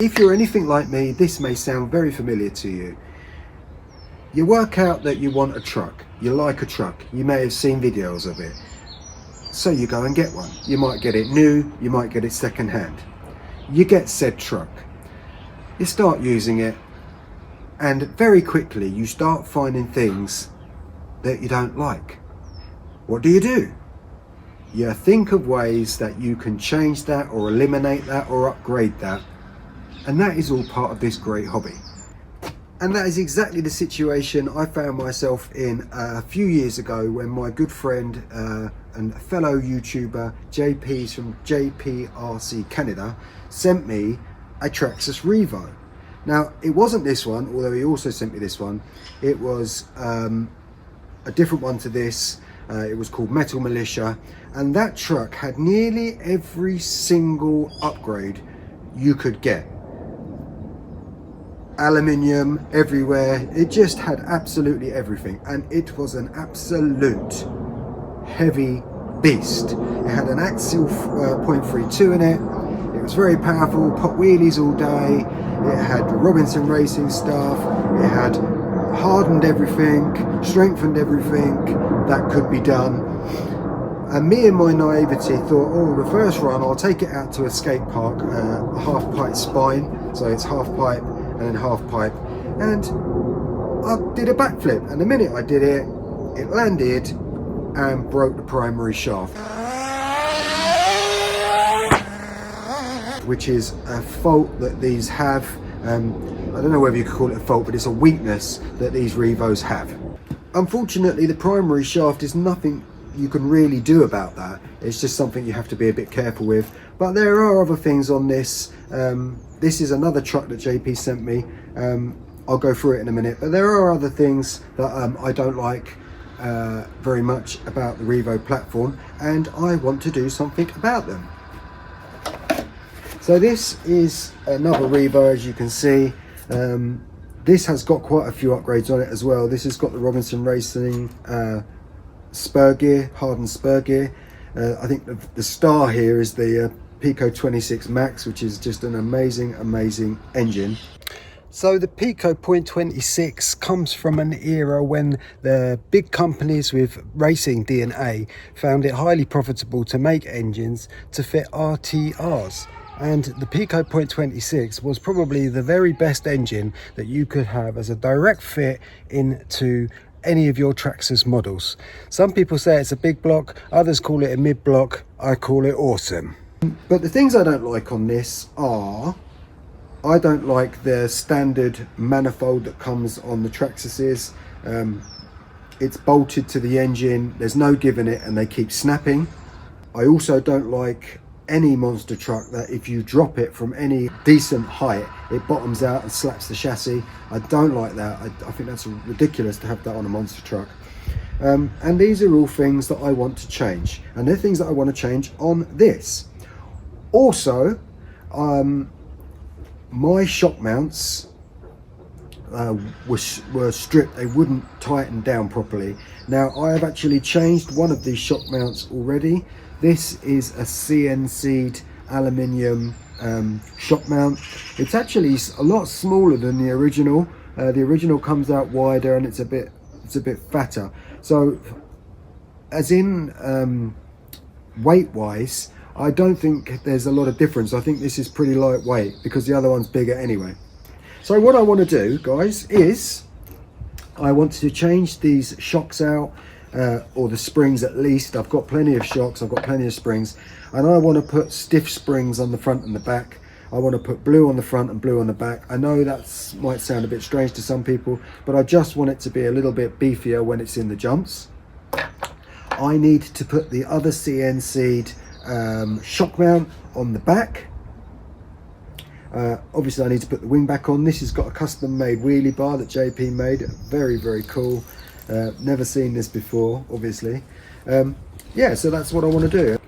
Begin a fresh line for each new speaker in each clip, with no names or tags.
If you're anything like me, this may sound very familiar to you. You work out that you want a truck, you like a truck, you may have seen videos of it. So you go and get one. You might get it new, you might get it second hand. You get said truck, you start using it, and very quickly you start finding things that you don't like. What do? You think of ways that you can change that or eliminate that or upgrade that. And that is all part of this great hobby. And that is exactly the situation I found myself in a few years ago when my good friend and fellow YouTuber JP's from JPRC Canada sent me a Traxxas Revo. Now, it wasn't this one, although he also sent me this one. It was a different one to this. It was called Metal Militia, and that truck had nearly every single upgrade you could get. Aluminium everywhere, it just had absolutely everything, and it was an absolute heavy beast. It had an Axial 0.32 in it, it was very powerful, pop wheelies all day, it had Robinson Racing stuff, it had hardened everything, strengthened everything that could be done. And me in my naivety thought, oh, the first run I'll take it out to a skate park, a half pipe spine, so it's half pipe and then half pipe, and I did a backflip, and the minute I did it, it landed and broke the primary shaft, which is a fault that these have. I don't know whether you could call it a fault, but it's a weakness that these Revos have. Unfortunately, the primary shaft is nothing you can really do about that. It's just something you have to be a bit careful with. But there are other things on this. This is another truck that JP sent me. I'll go through it in a minute. But there are other things that I don't like very much about the Revo platform, and I want to do something about them. So this is another Revo, as you can see. This has got quite a few upgrades on it as well. This has got the Robinson Racing spur gear, hardened spur gear. I think the star here is the Picco 26 Max, which is just an amazing engine. So the Picco .26 comes from an era when the big companies with racing DNA found it highly profitable to make engines to fit RTRs. And the Picco .26 was probably the very best engine that you could have as a direct fit into any of your Traxxas models. Some people say it's a big block, others call it a mid block, I call it awesome. But the things I don't like on this are, I don't like the standard manifold that comes on the Traxxases. It's bolted to the engine, there's no giving it, and they keep snapping. I also don't like any monster truck that if you drop it from any decent height, it bottoms out and slaps the chassis. I don't like that. I think that's ridiculous to have that on a monster truck. And these are all things that I want to change, and they're things that I want to change on this. Also, my shock mounts were stripped. They wouldn't tighten down properly. Now I have actually changed one of these shock mounts already. This is a CNC'd aluminium shock mount. It's actually a lot smaller than the original. The original comes out wider and it's a bit fatter. So as in weight wise, I don't think there's a lot of difference. I think this is pretty lightweight because the other one's bigger anyway. So what I want to do, guys, is I want to change these shocks out, or the springs at least. I've got plenty of shocks, I've got plenty of springs, and I want to put stiff springs on the front and the back. I want to put blue on the front and blue on the back. I know that might sound a bit strange to some people, but I just want it to be a little bit beefier when it's in the jumps. I need to put the other CNC'd shock mount on the back. Obviously I need to put the wing back on. This has got a custom made wheelie bar that JP made. Very cool. Never seen this before, obviously. Yeah, so that's what I want to do.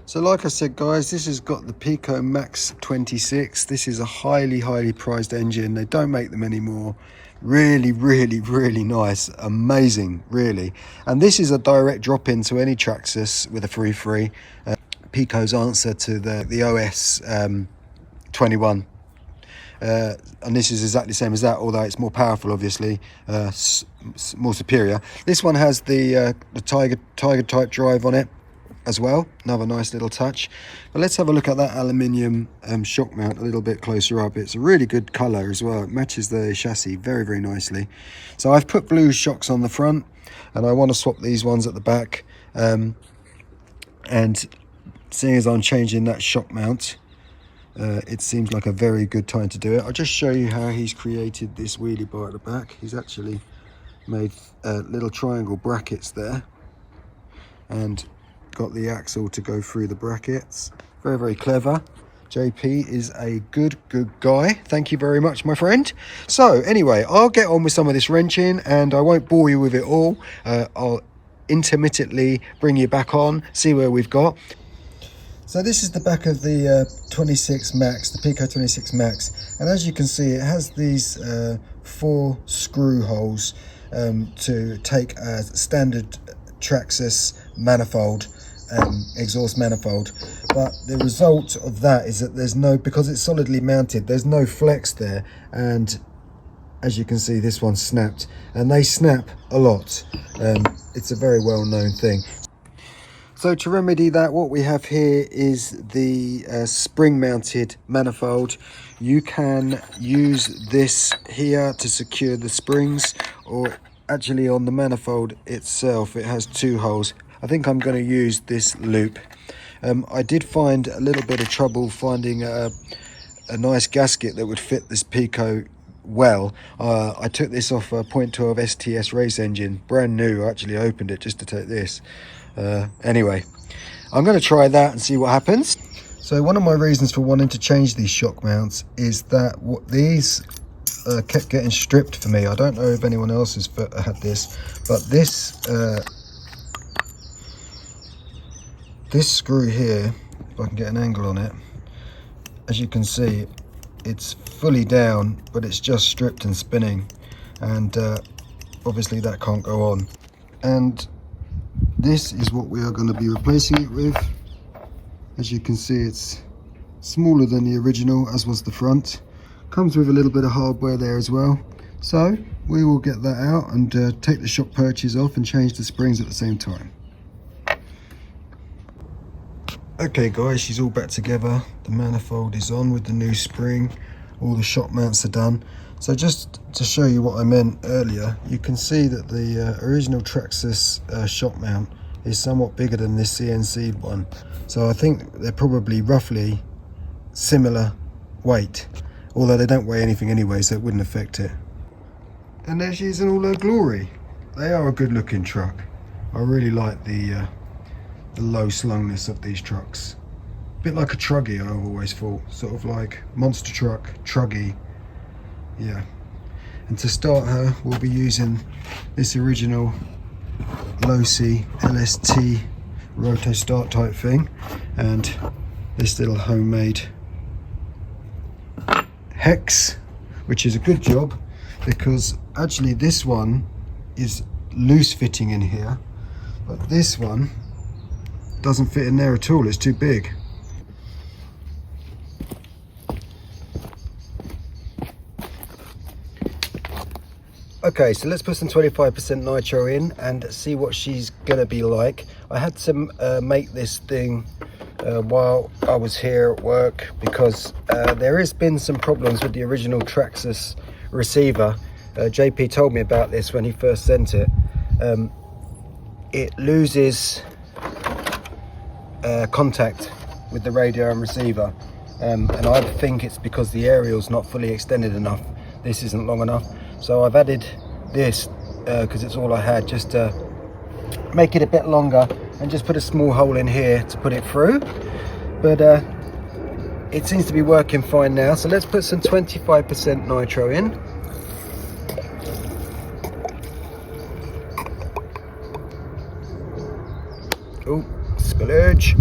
So like I said, guys, this has got the Picco Max 26. This is a highly prized engine. They don't make them anymore. Really nice, amazing, really. And this is a direct drop into any Traxxas with a free. Picco's answer to the OS 21 and this is exactly the same as that, although it's more powerful, obviously, more superior. This one has the Tiger type drive on it as well, another nice little touch. But let's have a look at that aluminium shock mount a little bit closer up. It's a really good color as well. It matches the chassis very, very nicely. So I've put blue shocks on the front, and I want to swap these ones at the back. And seeing as I'm changing that shock mount, it seems like a very good time to do it. I'll just show you how he's created this wheelie bar at the back. He's actually made little triangle brackets there and got the axle to go through the brackets. Very, very clever. JP is a good guy. Thank you very much, my friend. So anyway, I'll get on with some of this wrenching, and I won't bore you with it all. I'll intermittently bring you back on, see where we've got. So this is the back of the 26 Max, the Picco 26 Max, and as you can see, it has these 4 screw holes to take a standard Traxxas manifold, exhaust manifold. But the result of that is that there's no, because it's solidly mounted, there's no flex there, and as you can see, this one snapped, and they snap a lot. It's a very well known thing. So to remedy that, what we have here is the spring mounted manifold. You can use this here to secure the springs, or actually on the manifold itself it has 2 holes. I think I'm going to use this loop. I did find a little bit of trouble finding a nice gasket that would fit this Picco well. I took this off a .12 STS race engine, brand new. I actually opened it just to take this. Anyway, I'm going to try that and see what happens. So one of my reasons for wanting to change these shock mounts is that these kept getting stripped for me. I don't know if anyone else has had this, but this screw here, if I can get an angle on it, as you can see, it's fully down, but it's just stripped and spinning, and obviously that can't go on. And this is what we are going to be replacing it with. As you can see, it's smaller than the original, as was the front. Comes with a little bit of hardware there as well. So we will get that out and take the shock perches off and change the springs at the same time. Okay guys, she's all back together. The manifold is on with the new spring. All the shock mounts are done. So just to show you what I meant earlier, you can see that the original Traxxas shock mount is somewhat bigger than this CNC one. So I think they're probably roughly similar weight, although they don't weigh anything anyway, so it wouldn't affect it. And there she is in all her glory. They are a good looking truck. I really like the low slungness of these trucks. A bit like a truggy, I've always thought. Sort of like monster truck, truggy. Yeah. And to start her, we'll be using this original Losi LST roto start type thing, and this little homemade hex, which is a good job because actually this one is loose fitting in here, but this one doesn't fit in there at all. It's too big. Okay, so let's put some 25% nitro in and see what she's gonna be like. I had to make this thing while I was here at work because there has been some problems with the original Traxxas receiver. JP told me about this when he first sent it. It loses contact with the radio and receiver, and I think it's because the aerial's not fully extended enough. This isn't long enough. So I've added this because it's all I had, just to make it a bit longer, and just put a small hole in here to put it through. But it seems to be working fine now. So let's put some 25% nitro in. Oh, spillage.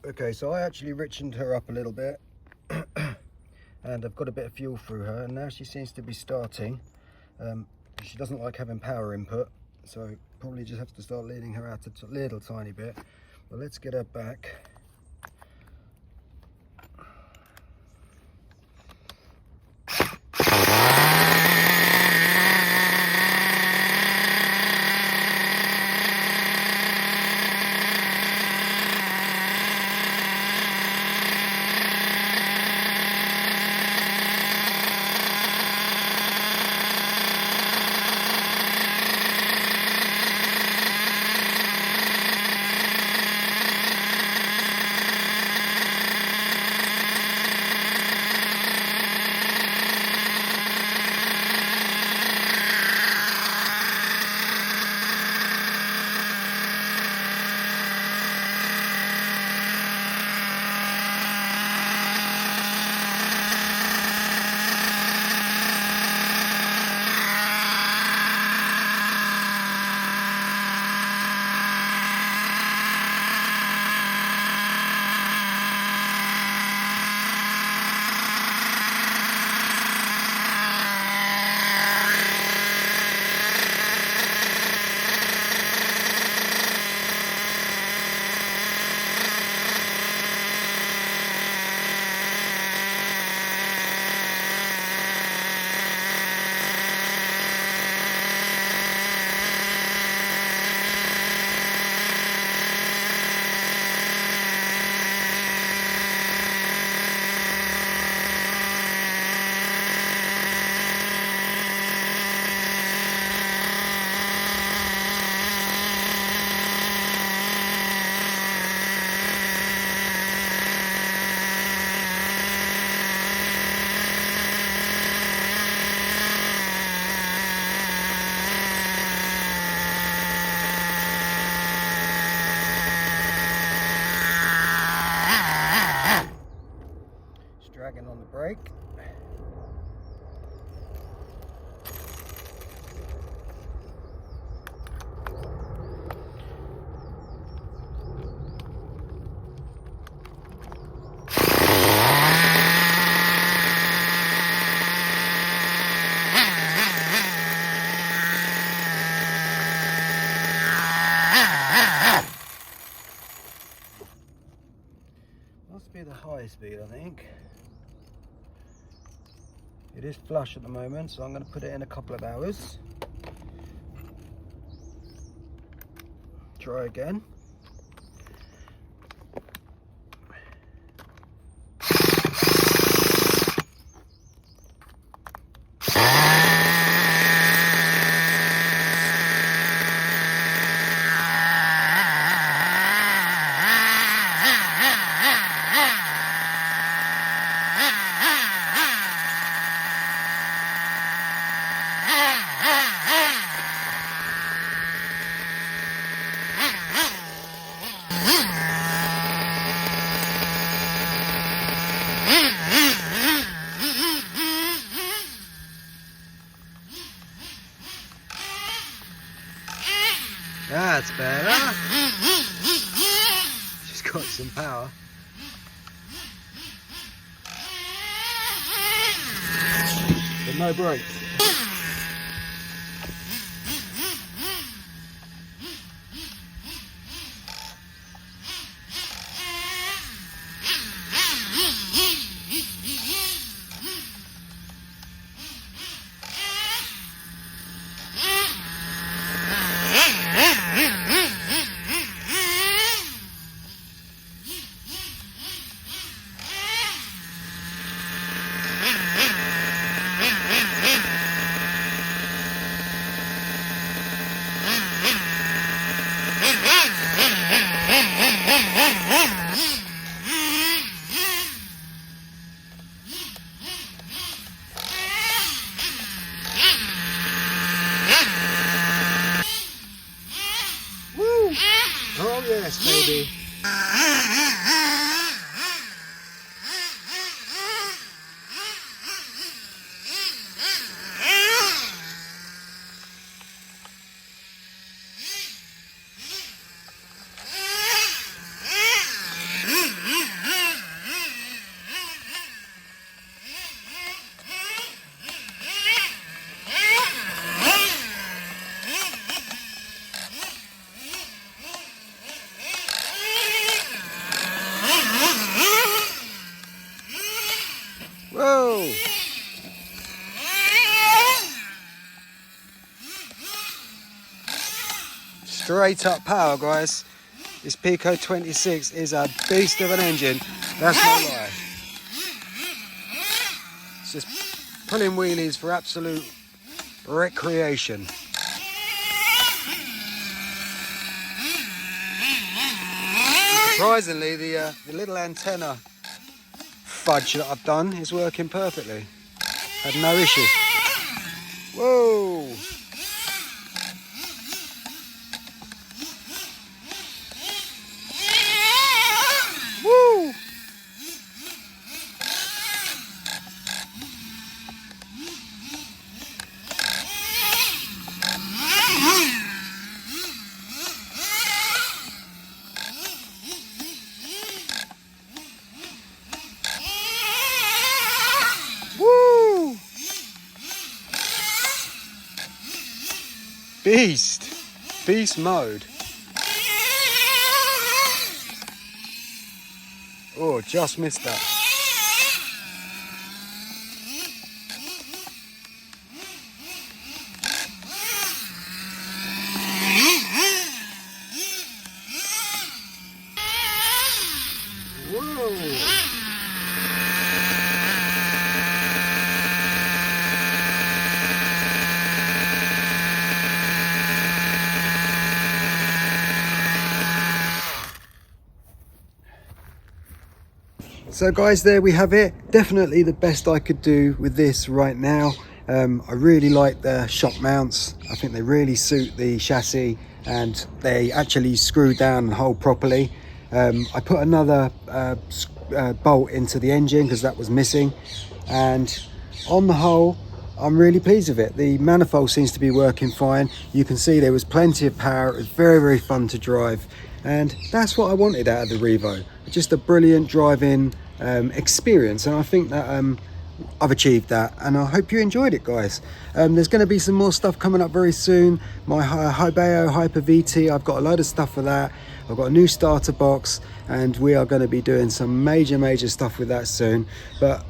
Okay, so I actually richened her up a little bit and I've got a bit of fuel through her, and now she seems to be starting. She doesn't like having power input, so probably just have to start leading her out a little tiny bit. But let's get her back. Dragging on the brake. Must be the high speed, I think. It is flush at the moment, so I'm going to put it in a couple of hours. Try again. That's better. She's got some power. But no brakes. straight up power, guys. This Picco 26 is a beast of an engine, that's no lie. It's just pulling wheelies for absolute recreation. Surprisingly, the little antenna fudge that I've done is working perfectly. Had no issue. Whoa! Woo! Woo! Beast mode. Oh, just missed that. Whoa. So guys, there we have it. Definitely the best I could do with this right now. I really like the shock mounts. I think they really suit the chassis and they actually screw down and hold properly. I put another bolt into the engine because that was missing, and on the whole I'm really pleased with it. The manifold seems to be working fine. You can see there was plenty of power. It was very fun to drive, and that's what I wanted out of the Revo. Just a brilliant driving experience, and I think that I've achieved that, and I hope you enjoyed it, guys. There's going to be some more stuff coming up very soon. My Hibeo Hyper VT, I've got a load of stuff for that. I've got a new starter box, and we are going to be doing some major stuff with that soon. But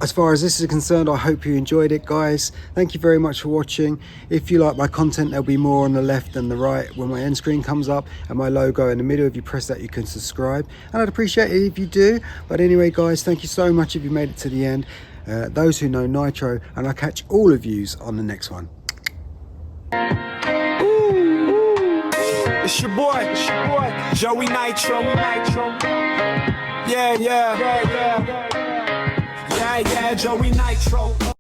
as far as this is concerned, I hope you enjoyed it, guys. Thank you very much for watching. If you like my content, there'll be more on the left than the right when my end screen comes up, and my logo in the middle. If you press that, you can subscribe, and I'd appreciate it if you do. But anyway, guys, thank you so much if you made it to the end. Those who know Nitro, and I'll catch all of yous on the next one.
It's your boy, Joey Nitro. Yeah, Joey Nitro.